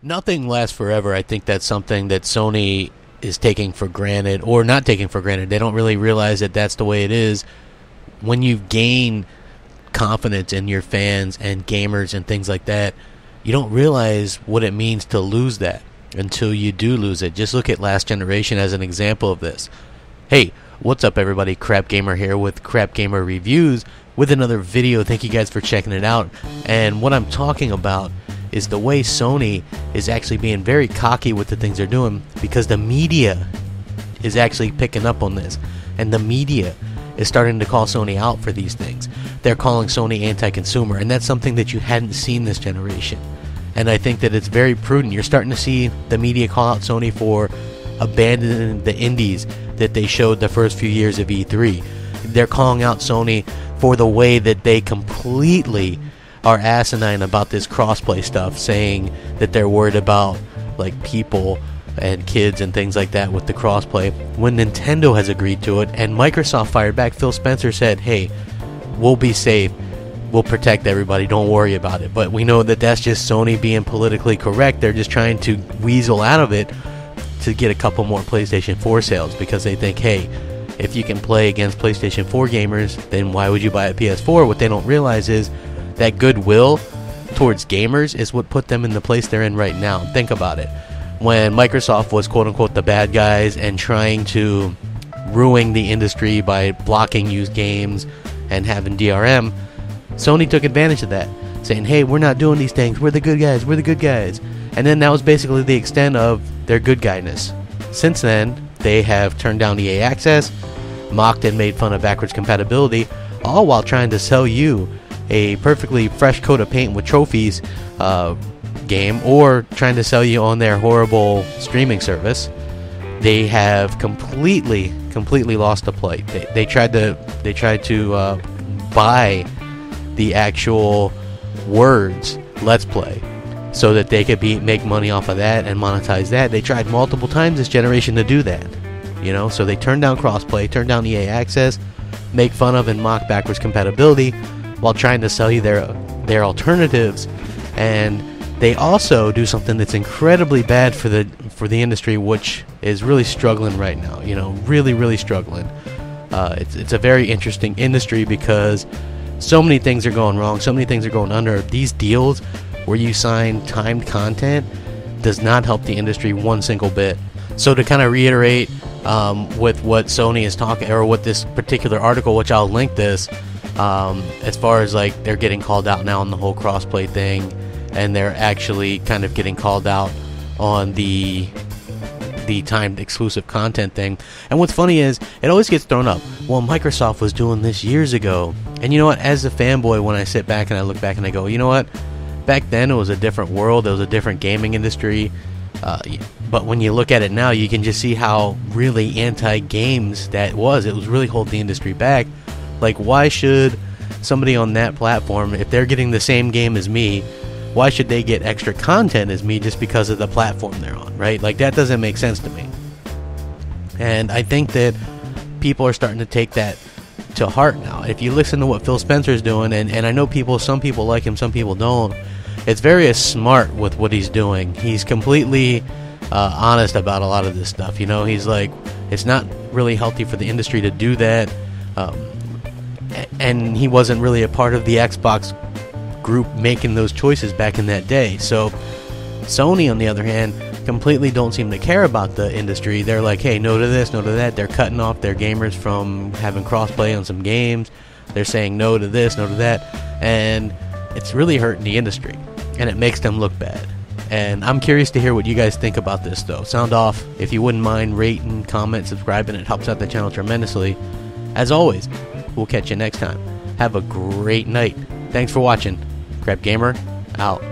Nothing lasts forever. I think that's something that Sony is taking for granted, or not taking for granted. They don't really realize that that's the way it is. When you gain confidence in your fans and gamers and things like that, you don't realize what it means to lose that until you do lose it. Just look at last generation as an example of this. Hey, what's up everybody? Crapgamer here with Crapgamer Reviews with another video. Thank you guys for checking it out. And what I'm talking about is the way Sony is actually being very cocky with the things they're doing, because the media is actually picking up on this, and the media is starting to call Sony out for these things. They're calling Sony anti-consumer, and that's something that you hadn't seen this generation. And I think that it's very prudent. You're starting to see the media call out Sony for abandoning the indies that they showed the first few years of E3. They're calling out Sony for the way that they completely are asinine about this crossplay stuff, saying that they're worried about like people and kids and things like that with the crossplay, when Nintendo has agreed to it. And Microsoft fired back. Phil Spencer said, hey, we'll be safe, we'll protect everybody, don't worry about it. But we know that that's just Sony being politically correct. They're just trying to weasel out of it to get a couple more PlayStation 4 sales, because they think, hey, if you can play against PlayStation 4 gamers, then why would you buy a PS4? What they don't realize is that goodwill towards gamers is what put them in the place they're in right now. Think about it. When Microsoft was quote-unquote the bad guys and trying to ruin the industry by blocking used games and having DRM, Sony took advantage of that, saying, hey, we're not doing these things, we're the good guys, we're the good guys. And then that was basically the extent of their good guyness. Since then, they have turned down EA access, mocked and made fun of backwards compatibility, all while trying to sell you a perfectly fresh coat of paint with trophies game, or trying to sell you on their horrible streaming service. They have completely lost the play. They tried to buy the actual words "Let's Play" so that they could make money off of that and monetize that. They tried multiple times this generation to do that, so they turned down crossplay, turned down EA access, make fun of and mock backwards compatibility, while trying to sell you their alternatives. And they also do something that's incredibly bad for the industry, which is really struggling right now. Really struggling. It's a very interesting industry because so many things are going wrong, so many things are going under. These deals where you sign timed content does not help the industry one single bit. So to kind of reiterate with what Sony is talking, or what this particular article, which I'll link this, as far as like they're getting called out now on the whole crossplay thing, and they're actually kind of getting called out on the timed exclusive content thing. And what's funny is it always gets thrown up, well, Microsoft was doing this years ago. And you know what, as a fanboy, when I sit back and I look back and I go, you know what, back then it was a different world, it was a different gaming industry. But when you look at it now, you can just see how really anti-games that was. It was really holding the industry back. Like, why should somebody on that platform, if they're getting the same game as me, why should they get extra content as me just because of the platform they're on, right? Like, that doesn't make sense to me. And I think that people are starting to take that to heart now. If you listen to what Phil Spencer's doing, and I know some people like him, some people don't, it's very smart with what he's doing. He's completely honest about a lot of this stuff. He's like, it's not really healthy for the industry to do that. And he wasn't really a part of the Xbox group making those choices back in that day. So Sony, on the other hand, completely don't seem to care about the industry. They're like, hey, no to this, no to that. They're cutting off their gamers from having crossplay on some games. They're saying no to this, no to that. And it's really hurting the industry, and it makes them look bad. And I'm curious to hear what you guys think about this, though. Sound off. If you wouldn't mind rating, comment, subscribing, it helps out the channel tremendously. As always, we'll catch you next time. Have a great night. Thanks for watching. Crapgamer, out.